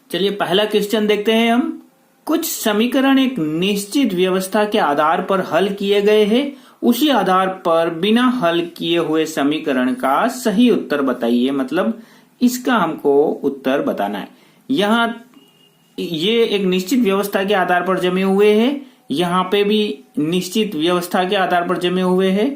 चलिए पहला क्वेश्चन देखते हैं हम। कुछ समीकरण एक निश्चित व्यवस्था के आधार पर हल किए गए हैं, उसी आधार पर बिना हल किए हुए समीकरण का सही उत्तर बताइए। मतलब इसका हमको उत्तर बताना है। यहाँ ये एक निश्चित व्यवस्था के आधार पर जमे हुए हैं, यहाँ पे भी निश्चित व्यवस्था के आधार पर जमे हुए हैं।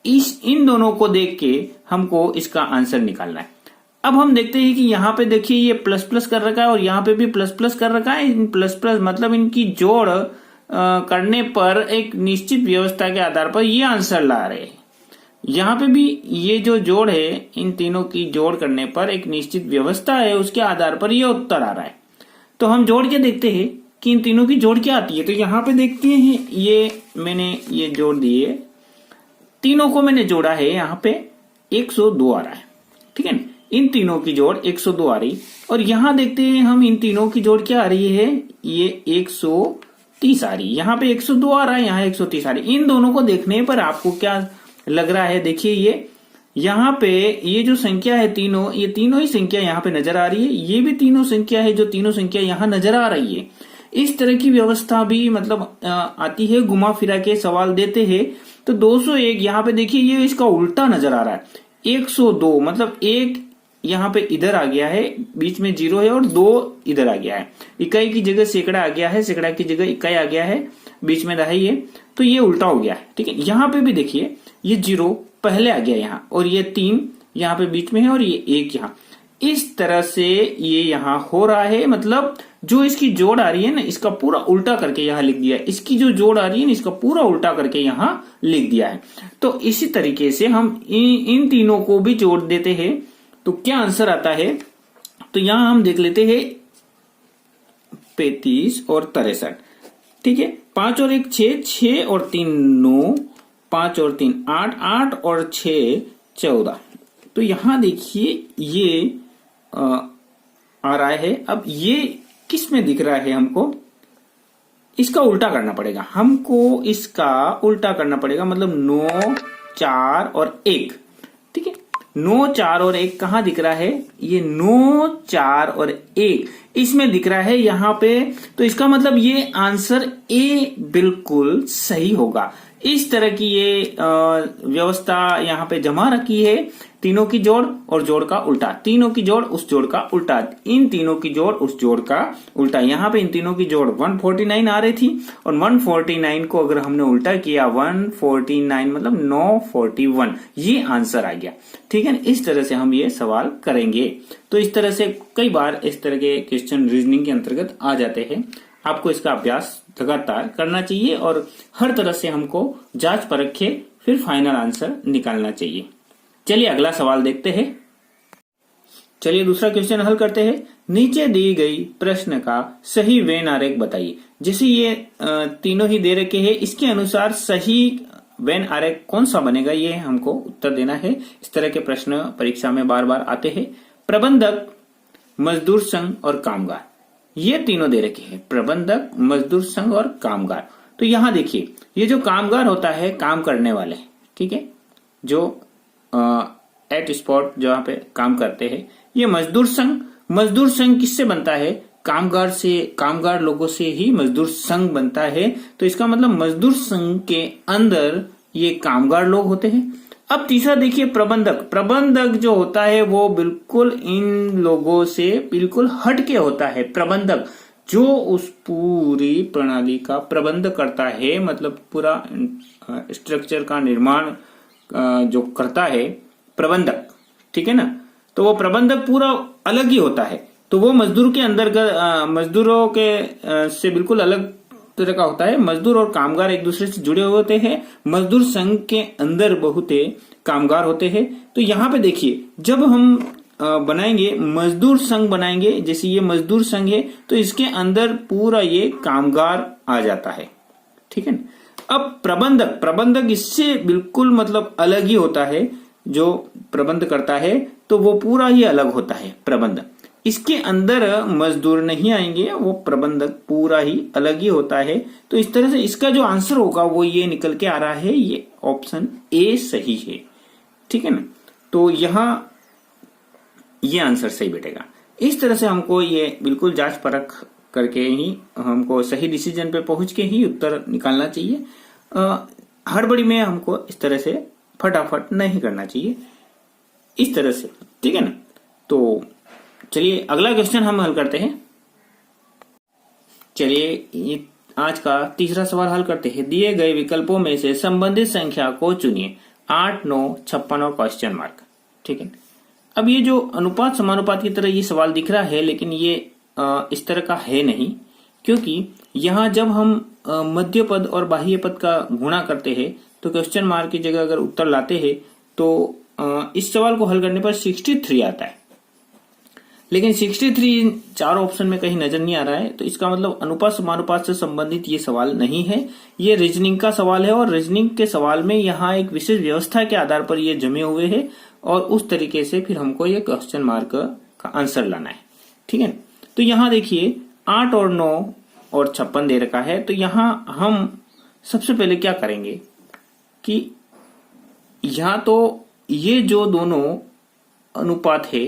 इन दोनों को देख के हमको इसका आंसर निकालना है। अब हम देखते हैं कि यहाँ पे देखिए ये प्लस प्लस कर रखा है और यहाँ पे भी प्लस प्लस कर रखा है। इन प्लस प्लस मतलब इनकी जोड़ करने पर एक निश्चित व्यवस्था के आधार पर ये आंसर ला रहे हैं। यहाँ पे भी ये जो जोड़ है, इन तीनों की जोड़ करने पर एक निश्चित व्यवस्था है, उसके आधार पर ये उत्तर आ रहा है। तो हम जोड़ के देखते हैं कि इन तीनों की जोड़ क्या आती है। तो यहाँ पे देखते हैं ये मैंने ये जोड़ दिए, तीनों को मैंने जोड़ा है, यहाँ पे 102 आ रहा है। ठीक है, इन तीनों की जोड़ 102 आ रही। और यहाँ देखते हैं हम इन तीनों की जोड़ क्या आ रही है, ये 130 आ रही। यहाँ पे 102 आ रहा है, यहाँ 130 आ रही। इन दोनों को देखने पर आपको क्या लग रहा है, देखिए ये यहाँ पे ये जो संख्या है तीनों, ये तीनों ही संख्या यहाँ पे नजर आ रही है। ये भी तीनों संख्या है, जो तीनों संख्या यहाँ नजर आ रही है। इस तरह की व्यवस्था भी मतलब आती है, घुमा फिरा के सवाल देते हैं। तो 201 यहाँ पे देखिए ये इसका उल्टा नजर आ रहा है। 102 मतलब एक यहाँ पे इधर आ गया है, बीच में 0 है और 2 इधर आ गया है। इकाई की जगह सैकड़ा आ गया है, सैकड़ा की जगह इकाई आ गया है, बीच में दहाई है, तो ये उल्टा हो गया है। ठीक है, यहाँ पे भी देखिए ये 0 पहले आ गया यहाँ, और ये 3 यहाँ पे बीच में है, और ये 1 यहाँ। इस तरह से ये यहाँ हो रहा है। मतलब जो इसकी जोड़ आ रही है ना, इसका पूरा उल्टा करके यहाँ लिख दिया है। इसकी जो जोड़ आ रही है ना, इसका पूरा उल्टा करके यहाँ लिख दिया है। तो इसी तरीके से हम इन तीनों को भी जोड़ देते हैं, तो क्या आंसर आता है। तो यहां हम देख लेते हैं 35 और 63। ठीक है, 5 और 1 6, 6 और 3 9, 5 और 3 8, 8 और 6 14। तो यहां देखिए ये आ रहा है। अब ये किस में दिख रहा है हमको, इसका उल्टा करना पड़ेगा हमको, इसका उल्टा करना पड़ेगा। मतलब 9 4 और 1। ठीक है, 9 4 और 1 कहां दिख रहा है, ये 9 4 और 1 इसमें दिख रहा है यहाँ पे। तो इसका मतलब ये आंसर ए बिल्कुल सही होगा। इस तरह की ये व्यवस्था यहाँ पे जमा रखी है। तीनों की जोड़ और जोड़ का उल्टा, तीनों की जोड़ उस जोड़ का उल्टा, इन तीनों की जोड़ उस जोड़ का उल्टा। यहाँ पे इन तीनों की जोड़ 149 आ रही थी, और 149 को अगर हमने उल्टा किया 149 मतलब 941, ये आंसर आ गया। ठीक है ना, इस तरह से हम ये सवाल करेंगे। तो इस तरह से कई बार इस तरह के क्वेश्चन रीजनिंग के अंतर्गत आ जाते हैं। आपको इसका अभ्यास लगातार करना चाहिए और हर तरह से हमको जांच परख के फिर फाइनल आंसर निकालना चाहिए। चलिए अगला सवाल देखते हैं। चलिए दूसरा क्वेश्चन हल करते हैं। नीचे दी गई प्रश्न का सही वेन आरेख बताइए। जैसे ये तीनों ही दे रखे हैं, इसके अनुसार सही वेन आरेख कौन सा बनेगा, ये हमको उत्तर देना है। इस तरह के प्रश्न परीक्षा में बार बार आते हैं। प्रबंधक, मजदूर संघ और कामगार, ये तीनों दे रखे हैं, प्रबंधक, मजदूर संघ और कामगार। तो यहां देखिए ये जो कामगार होता है, काम करने वाले, ठीक है, जो एट स्पॉट जहां पे काम करते हैं। ये मजदूर संघ, मजदूर संघ किससे बनता है, कामगार से, कामगार लोगों से ही मजदूर संघ बनता है। तो इसका मतलब मजदूर संघ के अंदर ये कामगार लोग होते हैं। अब तीसरा देखिए प्रबंधक, प्रबंधक जो होता है वो बिल्कुल इन लोगों से बिल्कुल हट के होता है। प्रबंधक जो उस पूरी प्रणाली का प्रबंध करता है, मतलब पूरा स्ट्रक्चर का निर्माण जो करता है प्रबंधक, ठीक है ना। तो वो प्रबंधक पूरा अलग ही होता है। तो वो मजदूर के अंदर मजदूरों के से बिल्कुल अलग तरह का होता है। मजदूर और कामगार एक दूसरे से जुड़े हुए होते हैं। मजदूर संघ के अंदर बहुत कामगार होते हैं। तो यहाँ पे देखिए जब हम बनाएंगे मजदूर संघ बनाएंगे, जैसे ये मजदूर संघ है तो इसके अंदर पूरा ये कामगार आ जाता है, ठीक है ना। अब प्रबंधक, प्रबंधक इससे बिल्कुल मतलब अलग ही होता है। जो प्रबंध करता है तो वो पूरा ही अलग होता है प्रबंधक। इसके अंदर मजदूर नहीं आएंगे, वो प्रबंधक पूरा ही अलग ही होता है। तो इस तरह से इसका जो आंसर होगा वो ये निकल के आ रहा है, ये ऑप्शन ए सही है, ठीक है ना। तो यहां ये आंसर सही बैठेगा। इस तरह से हमको ये बिल्कुल जांच परख करके ही हमको सही डिसीजन पे पहुंच के ही उत्तर निकालना चाहिए। हड़बड़ी में हमको इस तरह से फटाफट नहीं करना चाहिए, इस तरह से, ठीक है ना। तो चलिए अगला क्वेश्चन हम हल करते हैं। चलिए आज का तीसरा सवाल हल करते हैं। दिए गए विकल्पों में से संबंधित संख्या को चुनिए, 8, 9, 56 और क्वेश्चन मार्क, ठीक है। अब ये जो अनुपात समानुपात की तरह ये सवाल दिख रहा है, लेकिन ये इस तरह का है नहीं, क्योंकि यहाँ जब हम मध्य पद और बाह्य पद का गुणा करते हैं तो क्वेश्चन मार्क की जगह अगर उत्तर लाते हैं तो इस सवाल को हल करने पर 63 आता है, लेकिन 63 चार ऑप्शन में कहीं नजर नहीं आ रहा है। तो इसका मतलब अनुपात समानुपात से संबंधित ये सवाल नहीं है, ये रीजनिंग का सवाल है। और रीजनिंग के सवाल में यहाँ एक विशेष व्यवस्था के आधार पर ये जमे हुए हैं और उस तरीके से फिर हमको ये क्वेश्चन मार्क का आंसर लाना है, ठीक है। तो यहाँ देखिए 8 और 9 और 56 दे रखा है। तो यहाँ हम सबसे पहले क्या करेंगे कि यहाँ तो ये जो दोनों अनुपात है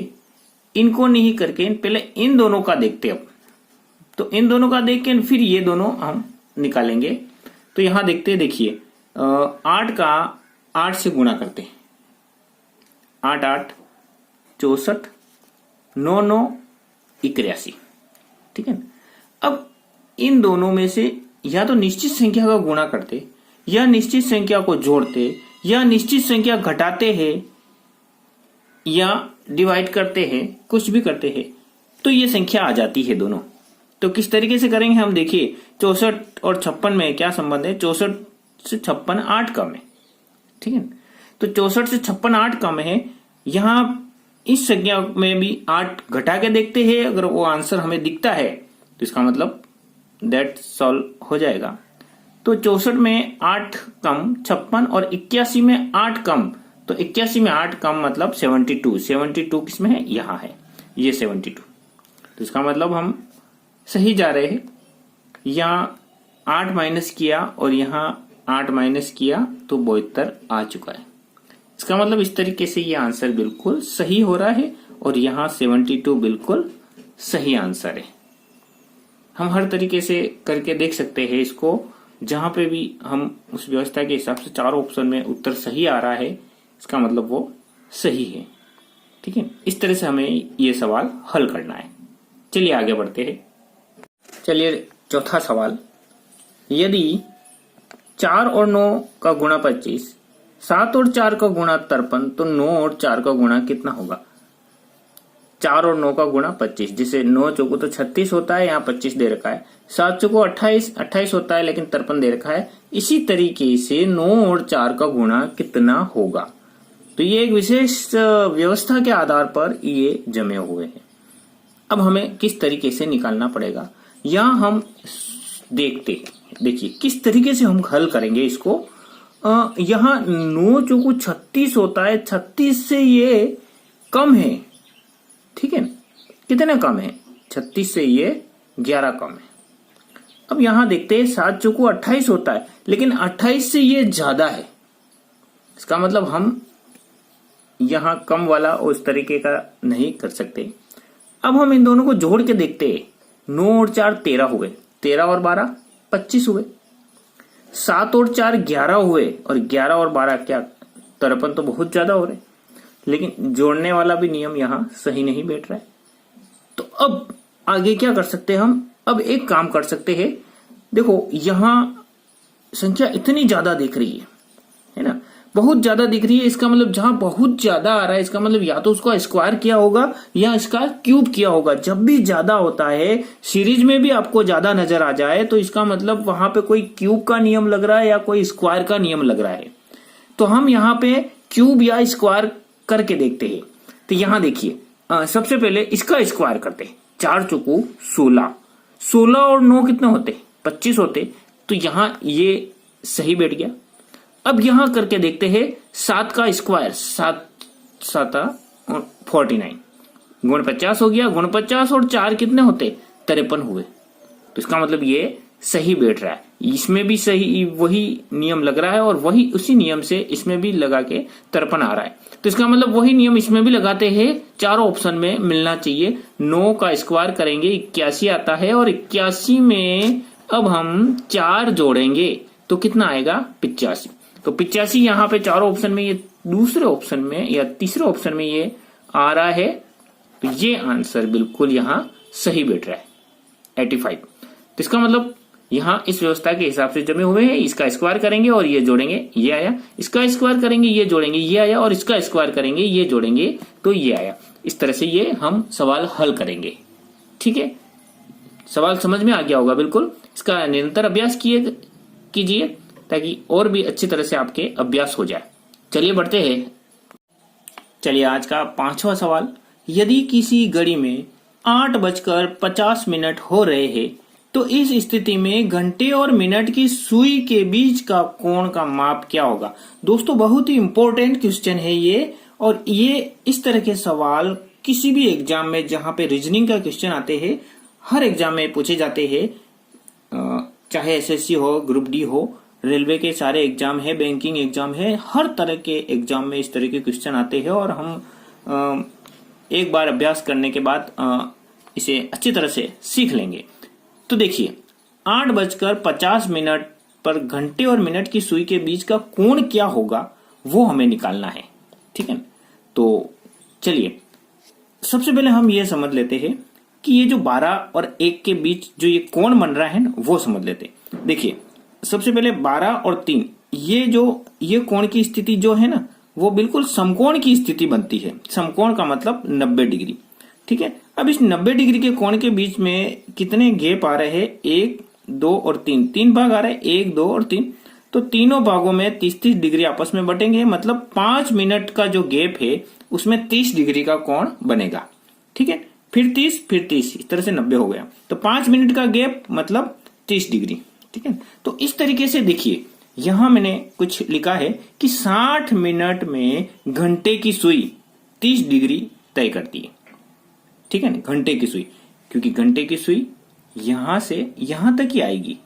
इनको नहीं करके पहले इन दोनों का देखते हैं। अब तो इन दोनों का देख के फिर ये दोनों हम निकालेंगे। तो यहां देखते हैं, देखिए 8 का 8 से गुणा करते हैं, 8 8 64, 9 9 81, ठीक है। अब इन दोनों में से या तो निश्चित संख्या का गुणा करते, या निश्चित संख्या को जोड़ते, या निश्चित संख्या घटाते हैं, या डिवाइड करते हैं, कुछ भी करते हैं तो ये संख्या आ जाती है दोनों। तो किस तरीके से करेंगे हम देखिए, 64 और 56 में क्या संबंध है, 64 से 56 8 कम है, ठीक है। तो 64 से 56 8 कम है। यहां इस संख्या में भी 8 घटा के देखते हैं, अगर वो आंसर हमें दिखता है तो इसका मतलब दैट सॉल्व हो जाएगा। तो 64 में 8 कम 56 और 81 में 8 कम, तो 81 में 8 कम मतलब 72। 72 किसमें है, यहाँ है, ये 72। तो इसका मतलब हम सही जा रहे हैं। यहाँ 8 माइनस किया और यहाँ 8 माइनस किया तो 72 आ चुका है। इसका मतलब इस तरीके से ये आंसर बिल्कुल सही हो रहा है और यहाँ 72 बिल्कुल सही आंसर है। हम हर तरीके से करके देख सकते हैं इसको, जहां पे भी हम उस व्यवस्था के हिसाब से चारों ऑप्शन में उत्तर सही आ रहा है, इसका मतलब वो सही है, ठीक है। इस तरह से हमें ये सवाल हल करना है। चलिए आगे बढ़ते हैं। चलिए चौथा सवाल, यदि 4 और 9 का गुणा 25, 7 और 4 का गुणा 53, तो 9 और 4 का गुणा कितना होगा। 4 और 9 का गुणा 25, जिसे 9 चौको तो 36 होता है, यहाँ 25 दे रखा है। 7 चौको 28 होता है, लेकिन 53 दे रखा है। इसी तरीके से 9 और 4 का गुणा कितना होगा। तो ये एक विशेष व्यवस्था के आधार पर ये जमे हुए हैं। अब हमें किस तरीके से निकालना पड़ेगा, यहाँ हम देखते हैं। देखिए किस तरीके से हम हल करेंगे इसको। यहाँ 9 चौको 36 होता है, 36 से ये कम है, ठीक है ना। कितना कम है, 36 से ये 11 कम है। अब यहां देखते हैं 7 चौको 28 होता है, लेकिन 28 से ये ज्यादा है। इसका मतलब हम यहां कम वाला उस तरीके का नहीं कर सकते। अब हम इन दोनों को जोड़ के देखते हैं। 9 और 4 13 हुए, 13 और 12 25 हुए। 7 और 4 11 हुए, और 11 और 12 क्या 53, तो बहुत ज्यादा हो रहे, लेकिन जोड़ने वाला भी नियम यहां सही नहीं बैठ रहा है। तो अब आगे क्या कर सकते हैं हम, अब एक काम कर सकते हैं। देखो यहां संख्या इतनी ज्यादा दिख रही है ना, बहुत ज्यादा दिख रही है। इसका मतलब जहां बहुत ज्यादा आ रहा है, इसका मतलब या तो उसका स्क्वायर किया होगा या इसका क्यूब किया होगा। जब भी ज्यादा होता है, सीरीज में भी आपको ज्यादा नजर आ जाए, तो इसका मतलब वहां पे कोई क्यूब का नियम लग रहा है या कोई स्क्वायर का नियम लग रहा है। तो हम यहाँ पे क्यूब या स्क्वायर करके देखते हैं। तो यहां देखिए, सबसे पहले इसका स्क्वायर करते हैं। 4 चौको 16, 16 और 9 कितने होते, 25 होते। तो यहां ये सही बैठ गया। अब यहां करके देखते हैं 7 का स्क्वायर, 7 7 और 49 गुण 50 हो गया। गुण 50 और 4 कितने होते, 53 हुए। तो इसका मतलब ये सही बैठ रहा है। इसमें भी सही वही नियम लग रहा है और वही उसी नियम से इसमें भी लगा के 53 आ रहा है। तो इसका मतलब वही नियम इसमें भी लगाते हैं, चारों ऑप्शन में मिलना चाहिए। 9 का स्क्वायर करेंगे 81 आता है और 81 में अब हम 4 जोड़ेंगे तो कितना आएगा 85। तो 85 यहाँ पे चारों ऑप्शन में, ये दूसरे ऑप्शन में या तीसरे ऑप्शन में ये आ रहा है। तो ये आंसर बिल्कुल यहां सही बैठ रहा है 85। तो इसका मतलब यहाँ इस व्यवस्था के हिसाब से जमे हुए हैं। इसका स्क्वायर करेंगे और ये जोड़ेंगे, ये आया। इसका स्क्वायर करेंगे, ये जोड़ेंगे, ये आया। और इसका स्क्वायर करेंगे, ये जोड़ेंगे तो ये आया। इस तरह से ये हम सवाल हल करेंगे। ठीक है, सवाल समझ में आ गया होगा बिल्कुल। इसका निरंतर अभ्यास कीजिए ताकि और भी अच्छी तरह से आपके अभ्यास हो जाए। चलिए बढ़ते हैं। चलिए आज का 5वां सवाल, यदि किसी घड़ी में 8:50 हो रहे हैं तो इस स्थिति में घंटे और मिनट की सुई के बीच का कोण का माप क्या होगा। दोस्तों बहुत ही इंपॉर्टेंट क्वेश्चन है ये, और ये इस तरह के सवाल किसी भी एग्जाम में जहां पे रीजनिंग का क्वेश्चन आते हैं, हर एग्जाम में पूछे जाते हैं, चाहे एसएससी हो, ग्रुप डी हो, रेलवे के सारे एग्जाम है, बैंकिंग एग्जाम है, हर तरह के एग्जाम में इस तरह के क्वेश्चन आते हैं। और हम एक बार अभ्यास करने के बाद इसे अच्छी तरह से सीख लेंगे। तो देखिए 8:50 पर घंटे और मिनट की सुई के बीच का कोण क्या होगा वो हमें निकालना है। ठीक है, तो चलिए सबसे पहले हम ये समझ लेते हैं कि ये जो 12 और 1 के बीच जो ये कोण बन रहा है ना, वो समझ लेते हैं। देखिए सबसे पहले 12 और 3, ये कोण की स्थिति जो है ना, वो बिल्कुल समकोण की स्थिति बनती है। समकोण का मतलब 90 डिग्री। ठीक है, अब इस 90 डिग्री के कोण के बीच में कितने गैप आ रहे हैं, 1, 2 और 3, 3 भाग आ रहे हैं, 1, 2 और 3। तो तीनों भागों में 30-30 डिग्री आपस में बटेंगे, मतलब 5 मिनट का जो गैप है उसमें 30 डिग्री का कोण बनेगा। ठीक है, फिर 30, इस तरह से 90 हो गया। तो 5 मिनट का गैप मतलब 30 डिग्री। ठीक है, तो इस तरीके से देखिए यहां मैंने कुछ लिखा है कि 60 मिनट में घंटे की सुई 30 डिग्री तय करती है। ठीक है ना, घंटे की सुई, क्योंकि घंटे की सुई यहां से यहां तक ही आएगी,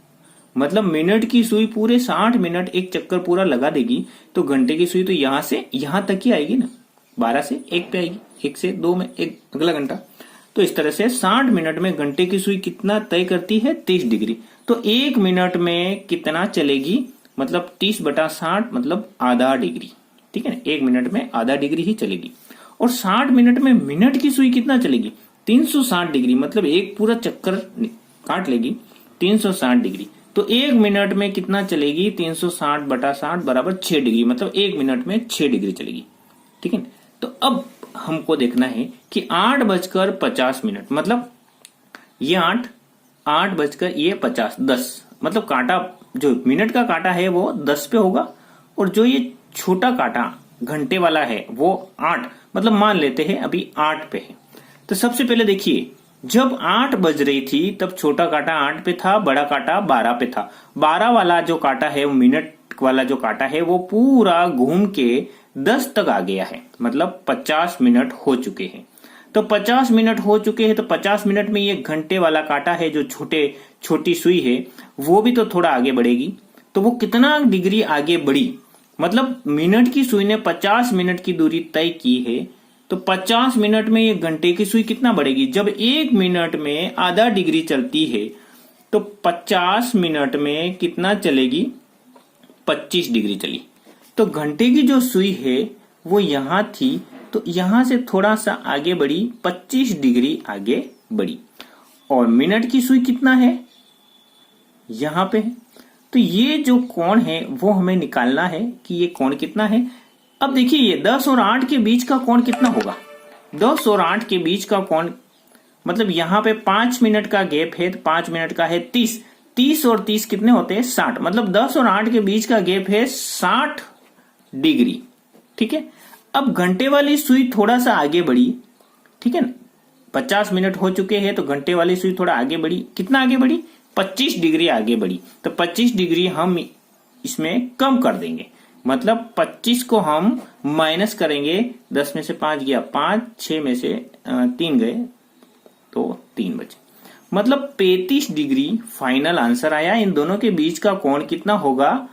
मतलब मिनट की सुई पूरे 60 मिनट एक चक्कर पूरा लगा देगी, तो घंटे की सुई तो यहां से यहां तक ही आएगी ना, 12 से 1 पे आएगी, 1 से 2 में एक अगला घंटा। तो इस तरह से 60 मिनट में घंटे की सुई कितना तय करती है, 30 डिग्री। तो 1 मिनट में कितना चलेगी, मतलब 30/60 मतलब आधा डिग्री। ठीक है ना, 1 मिनट में आधा डिग्री ही चलेगी। और 60 मिनट में मिनट की सुई कितना चलेगी, 360 डिग्री, मतलब एक पूरा चक्कर काट लेगी 360 डिग्री। तो 1 मिनट में कितना चलेगी, 360/60 बराबर 6 डिग्री, मतलब 1 मिनट में 6 डिग्री चलेगी। ठीक है, तो अब हमको देखना है कि 8:50 मतलब ये 8:50 10, मतलब कांटा जो मिनट का कांटा है वो 10 पे होगा, और जो ये छोटा कांटा घंटे वाला है वो 8, मतलब मान लेते हैं अभी 8 पे है। तो सबसे पहले देखिए जब 8 बज रही थी तब छोटा कांटा 8 पे था, बड़ा कांटा 12 पे था। 12 वाला जो कांटा है, वो मिनट वाला जो कांटा है, वो पूरा घूम के 10 तक आ गया है, मतलब 50 मिनट हो चुके हैं। तो 50 मिनट हो चुके हैं, तो 50 मिनट में ये घंटे वाला कांटा है जो छोटी सुई है वो भी तो थोड़ा आगे बढ़ेगी। तो वो कितना डिग्री आगे बढ़ी, मतलब मिनट की सुई ने 50 मिनट की दूरी तय की है, तो 50 मिनट में ये घंटे की सुई कितना बढ़ेगी। जब 1 मिनट में आधा डिग्री चलती है तो 50 मिनट में कितना चलेगी, 25 डिग्री चली। तो घंटे की जो सुई है वो यहां थी, तो यहां से थोड़ा सा आगे बढ़ी, 25 डिग्री आगे बढ़ी। और मिनट की सुई कितना है, यहां पे है। तो ये जो कोण है वो हमें निकालना है कि ये कोण कितना है। अब देखिए ये 10 और 8 के बीच का कोण कितना होगा। 10 और 8 के बीच का कोण, मतलब यहां पे 5 मिनट का गैप है, तो 5 मिनट का है 30, 30 और 30 कितने होते हैं, 60, मतलब 10 और 8 के बीच का गैप है 60 डिग्री। ठीक है, अब घंटे वाली सुई थोड़ा सा आगे बढ़ी। ठीक है ना, 50 मिनट हो चुके हैं तो घंटे वाली सुई थोड़ा आगे बढ़ी। कितना आगे बढ़ी, 25 डिग्री आगे बढ़ी। तो 25 डिग्री हम इसमें कम कर देंगे, मतलब 25 को हम माइनस करेंगे। 10 में से 5 गया 5, 6 में से 3 गए तो 3 बचे, मतलब 35 डिग्री फाइनल आंसर आया। इन दोनों के बीच का कोण कितना होगा?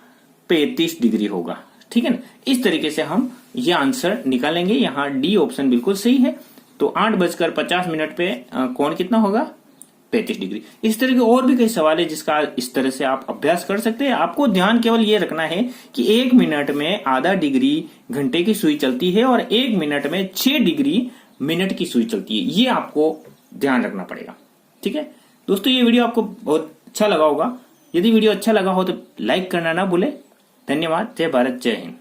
35 डिग्री होगा। ठीक है ना, इस तरीके से हम ये आंसर निकालेंगे। यहाँ डी ऑप्शन बिल्कुल सही है। तो 8:50 पे कोण कितना होगा? 35 डिग्री। इस तरह के और भी कई सवाल है जिसका इस तरह से आप अभ्यास कर सकते हैं। आपको ध्यान केवल ये रखना है कि 1 मिनट में आधा डिग्री घंटे की सुई चलती है और 1 मिनट में 6 डिग्री मिनट की सुई चलती है। ये आपको ध्यान रखना पड़ेगा। ठीक है दोस्तों, ये वीडियो आपको बहुत अच्छा लगा होगा। यदि वीडियो अच्छा लगा हो तो लाइक करना ना भूले। धन्यवाद। जय भारत, जय हिंद।